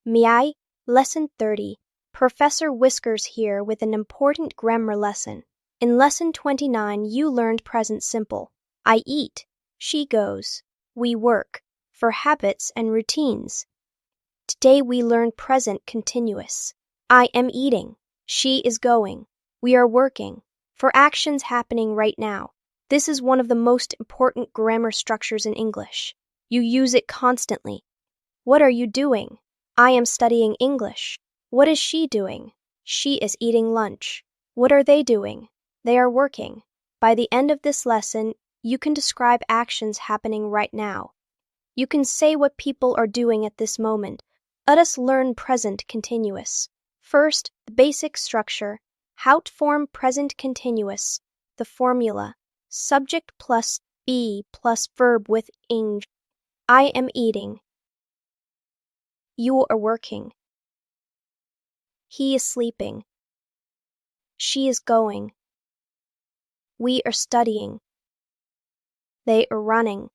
Miai, Lesson 30. Professor Whiskers here with an important grammar lesson. In Lesson 29, you learned present simple. I eat, she goes, we work, for habits and routines. Today we learn present continuous. I am eating, she is going, we are working, for actions happening right now. This is one of the most important grammar structures in English. You use it constantly. What are you doing? I am studying English. What is she doing? She is eating lunch. What are they doing? They are working. By the end of this lesson, you can describe actions happening right now. You can say what people are doing at this moment. Let us learn present continuous. First, the basic structure. How to form present continuous. The formula. Subject plus be plus verb with ing. I am eating. You are working. He is sleeping. She is going. We are studying. They are running.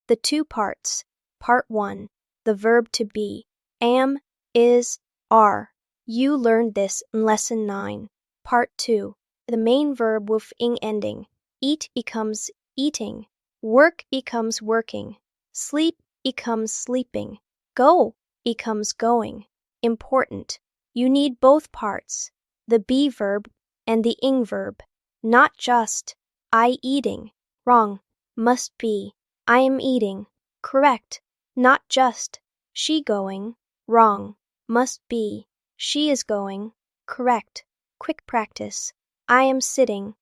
The two parts. Part 1. The verb to be. Am, is, are. You learned this in Lesson 9. Part 2. The main verb with ing ending. Eat becomes eating. Work becomes working. Sleep becomes sleeping. Go becomes going. Important. You need both parts, the be verb and the ing verb. Not just, I eating. Wrong. Must be, I am eating. Correct. Not just, she going. Wrong. Must be, she is going. Correct. Quick practice. I am sitting.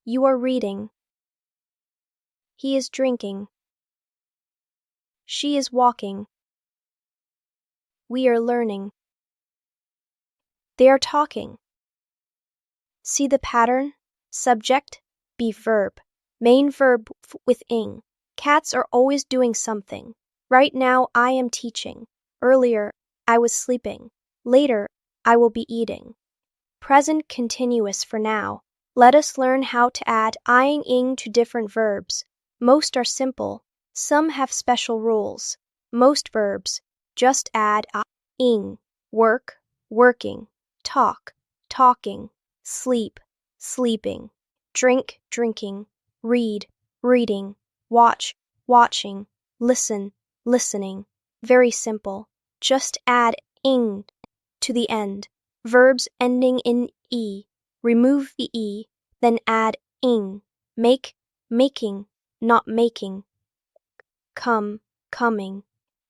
You are reading. He is drinking. She is walking. We are learning. They are talking. See the pattern? Subject, be verb. Main verb with ing. Cats are always doing something. Right now I am teaching. Earlier, I was sleeping. Later, I will be eating. Present continuous for now. Let us learn how to add ing to different verbs. Most are simple. Some have special rules. Most verbs just add ing. Work, working. Talk, talking. Sleep, sleeping. Drink, drinking. Read, reading. Watch, watching. Listen, listening. Very simple. Just add ing to the end. Verbs ending in e. Remove the e, then add ing. Make, making, not making. Come, coming,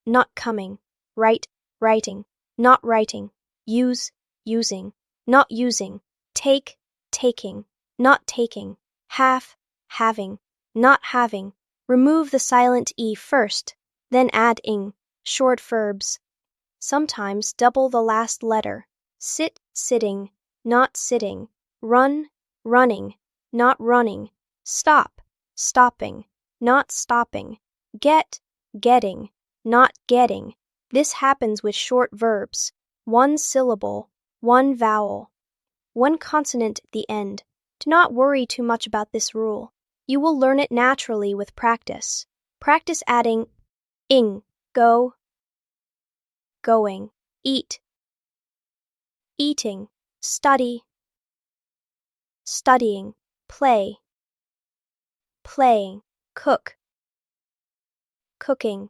not coming. Write, writing, not writing. Use, using, not using. Take, taking, not taking. Have, having, not having. Remove the silent e first, then add ing. Short verbs. Sometimes double the last letter. Sit, sitting, not sitting. Run, running, not running. Stop, stopping, not stopping. Get, getting, not getting. This happens with short verbs. One syllable, one vowel, one consonant at the end. Do not worry too much about this rule. You will learn it naturally with practice. Practice adding ing. Go, going. Eat, eating. Study, studying. Play, playing. Cook, cooking.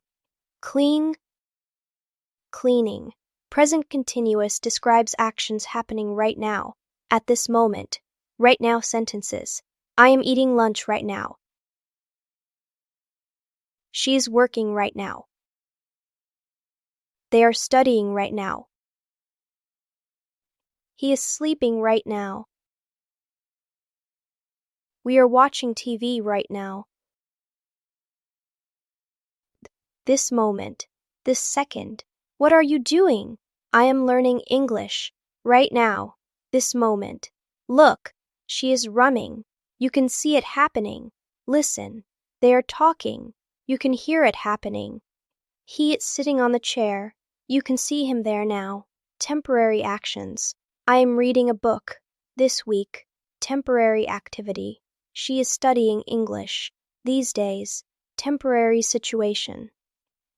Clean, cleaning. Present continuous describes actions happening right now, at this moment. Right now sentences. I am eating lunch right now. She is working right now. They are studying right now. He is sleeping right now. We are watching TV right now. This moment, this second. What are you doing? I am learning English. Right now, this moment. Look, she is running. You can see it happening. Listen, they are talking. You can hear it happening. He is sitting on the chair. You can see him there now. Temporary actions. I am reading a book. This week. Temporary activity. She is studying English. These days. Temporary situation.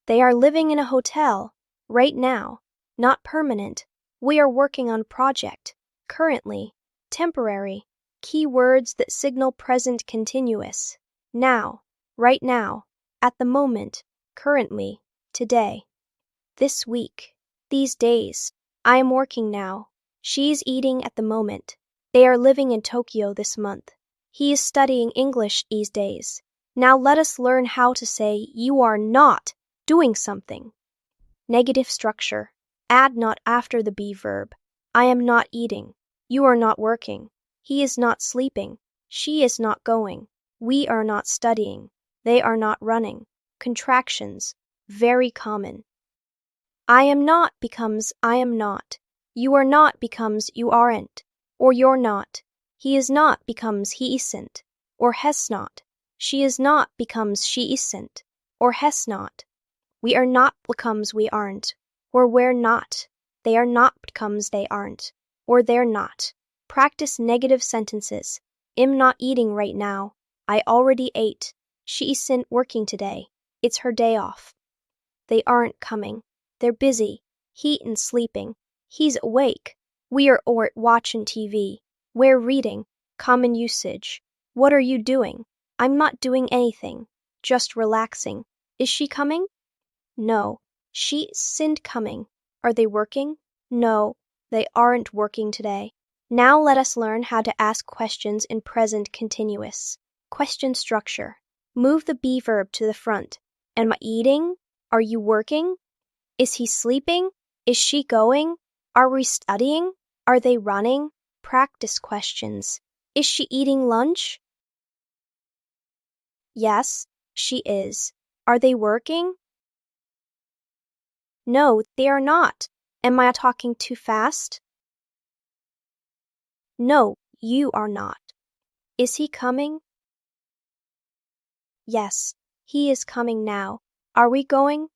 They are living in a hotel, right now, not permanent. We are working on project, currently, temporary, keywords that signal present continuous, now, right now, at the moment, currently, today, this week, these days. I am working now. She's eating at the moment. They are living in Tokyo this month. He is studying English these days. Now let us learn how to say you are not doing something. Negative structure. Add not after the be verb. I am not eating. You are not working. He is not sleeping. She is not going. We are not studying. They are not running. Contractions. Very common. I am not becomes I am not. You are not becomes you aren't, or you're not. He is not becomes he isn't, or has not. She is not becomes she isn't, or has not. We are not becomes we aren't, or we're not. They are not becomes they aren't, or they're not. Practice negative sentences. I'm not eating right now. I already ate. She isn't working today. It's her day off. They aren't coming. They're busy. He and sleeping. He's awake. We are watching TV. We're reading. Common usage. What are you doing? I'm not doing anything. Just relaxing. Is she coming? No. She isn't coming. Are they working? No, they aren't working today. Now let us learn how to ask questions in present continuous. Question structure. Move the be verb to the front. Am I eating? Are you working? Is he sleeping? Is she going? Are we studying? Are they running? Practice questions. Is she eating lunch? Yes, she is. Are they working? No, they are not. Am I talking too fast? No, you are not. Is he coming? Yes, he is coming now. Are we going?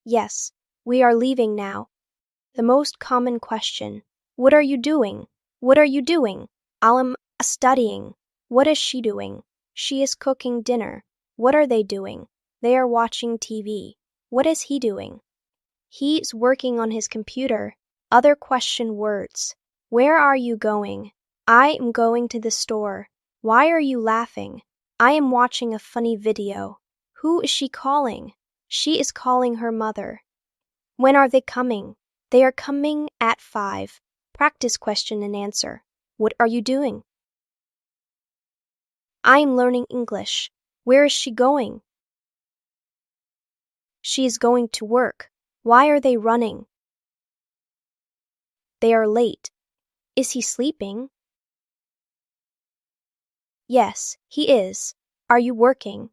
Yes, we are leaving now. The most common question. What are you doing? What are you doing? I'm studying. What is she doing? She is cooking dinner. What are they doing? They are watching TV. What is he doing? He's working on his computer. Other question words. Where are you going? I am going to the store. Why are you laughing? I am watching a funny video. Who is she calling? She is calling her mother. When are they coming? They are coming at 5. Practice question and answer. What are you doing? I am learning English. Where is she going? She is going to work. Why are they running? They are late. Is he sleeping? Yes, he is. Are you working?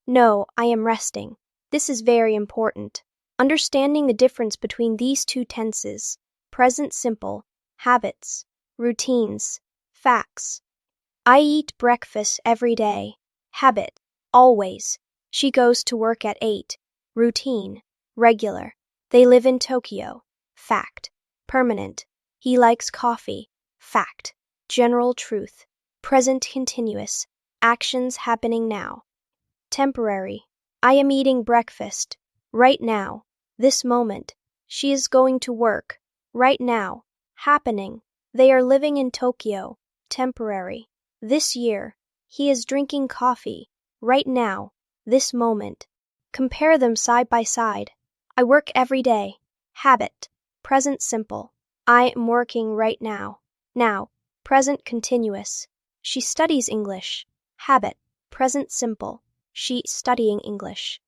No, I am resting. This is very important. Understanding the difference between these two tenses, present simple, habits, routines, facts. I eat breakfast every day. Habit, always. She goes to work at 8. Routine, regular. They live in Tokyo. Fact, permanent. He likes coffee. Fact, general truth. Present continuous, actions happening now. Temporary. I am eating breakfast. Right now. This moment. She is going to work. Right now. Happening. They are living in Tokyo. Temporary. This year. He is drinking coffee. Right now. This moment. Compare them side by side. I work every day. Habit. Present simple. I am working right now. Now. Present continuous. She studies English. Habit. Present simple. She studying English.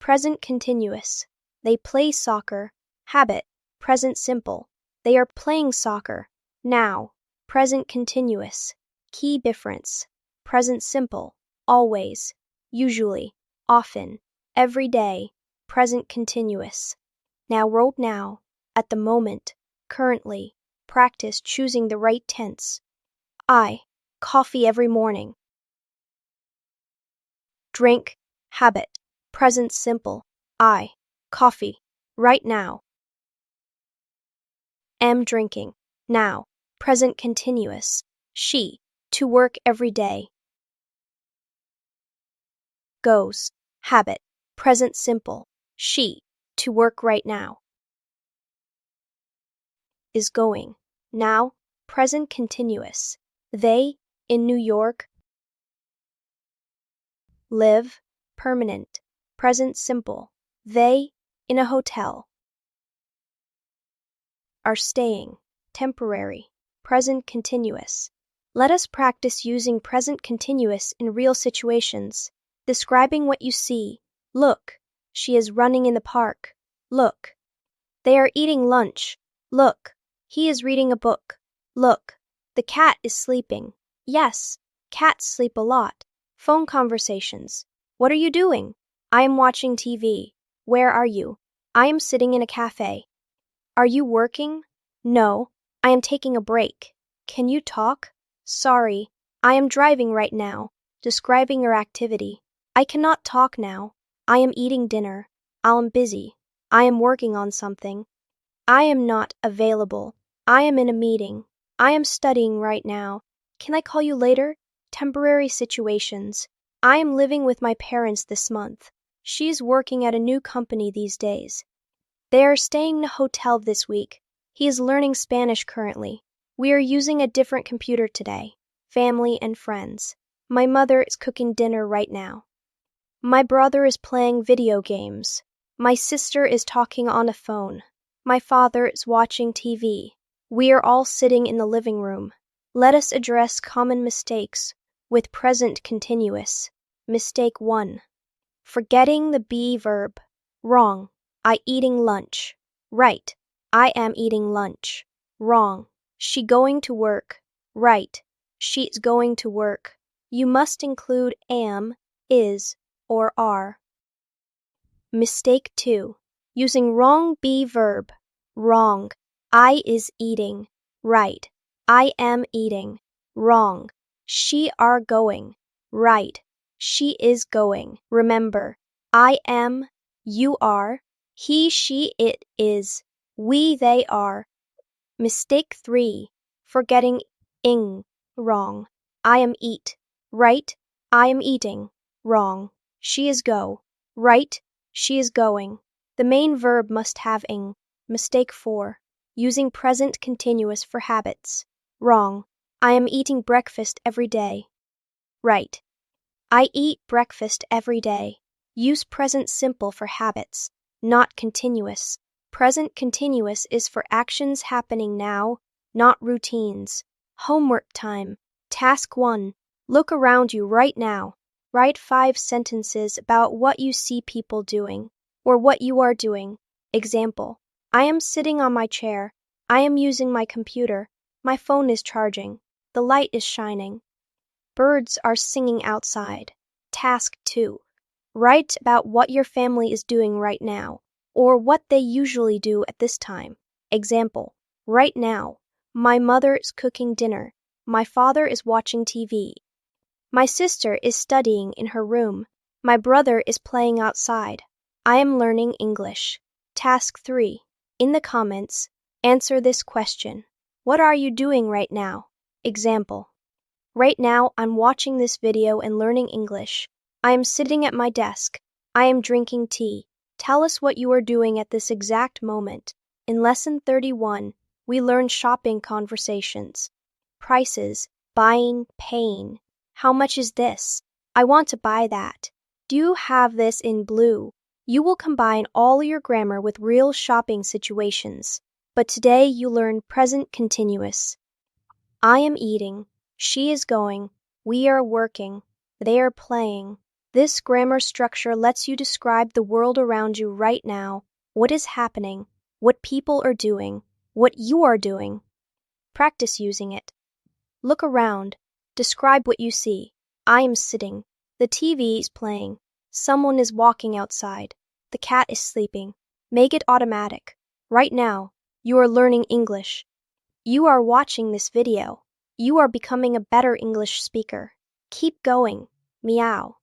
Present continuous. They play soccer. Habit. Present simple. They are playing soccer. Now. Present continuous. Key difference. Present simple. Always. Usually. Often. Every day. Present continuous. Now wrote now. At the moment. Currently. Practice choosing the right tense. I. Coffee every morning. Drink, habit, present simple. I, coffee, right now. Am drinking, now, present continuous. She, to work every day. Goes, Habit, present simple. She, to work right now. Is going. Now, present continuous. They, in New York. Live, permanent. Present simple. They, in a hotel. Are staying, temporary. Present continuous. Let us practice using present continuous in real situations. Describing what you see. Look, she is running in the park. Look, they are eating lunch. Look, he is reading a book. Look, the cat is sleeping. Yes, cats sleep a lot. Phone conversations. What are you doing? I am watching TV. Where are you? I am sitting in a cafe. Are you working? No, I am taking a break. Can you talk? Sorry, I am driving right now. Describing your activity. I cannot talk now. I am eating dinner. I am busy. I am working on something. I am not available. I am in a meeting. I am studying right now. Can I call you later? Temporary situations. I am living with my parents this month. She's working at a new company these days. They are staying in a hotel this week. He is learning Spanish currently. We are using a different computer today. Family and friends. My mother is cooking dinner right now. My brother is playing video games. My sister is talking on a phone. My father is watching TV. We are all sitting in the living room. Let us address common mistakes with present continuous. Mistake 1. Forgetting the be verb. Wrong. I eating lunch. Right. I am eating lunch. Wrong. She going to work. Right. She is going to work. You must include am, is, or are. Mistake 2. Using wrong be verb. Wrong. I is eating. Right. I am eating. Wrong. She are going. Right. She is going. Remember, I am, you are, he, she, it is, we, they are. Mistake 3. Forgetting ing. Wrong. I am eat. Right. I am eating. Wrong. She is go. Right. She is going. The main verb must have ing. Mistake 4. Using present continuous for habits. Wrong. I am eating breakfast every day. Right. I eat breakfast every day. Use present simple for habits, not continuous. Present continuous is for actions happening now, not routines. Homework time. Task 1. Look around you right now. Write 5 sentences about what you see people doing, or what you are doing. Example. I am sitting on my chair. I am using my computer. My phone is charging. The light is shining. Birds are singing outside. Task 2. Write about what your family is doing right now, or what they usually do at this time. Example. Right now, my mother is cooking dinner. My father is watching TV. My sister is studying in her room. My brother is playing outside. I am learning English. Task 3. In the comments, answer this question. What are you doing right now? Example. Right now, I'm watching this video and learning English. I am sitting at my desk. I am drinking tea. Tell us what you are doing at this exact moment. In Lesson 31, we learn shopping conversations. Prices, buying, paying. How much is this? I want to buy that. Do you have this in blue? You will combine all your grammar with real shopping situations. But today you learn present continuous. I am eating. She is going. We are working. They are playing. This grammar structure lets you describe the world around you right now, what is happening, what people are doing, what you are doing. Practice using it. Look around. Describe what you see. I am sitting. The TV is playing. Someone is walking outside. The cat is sleeping. Make it automatic. Right now, you are learning English. You are watching this video. You are becoming a better English speaker. Keep going. Meow.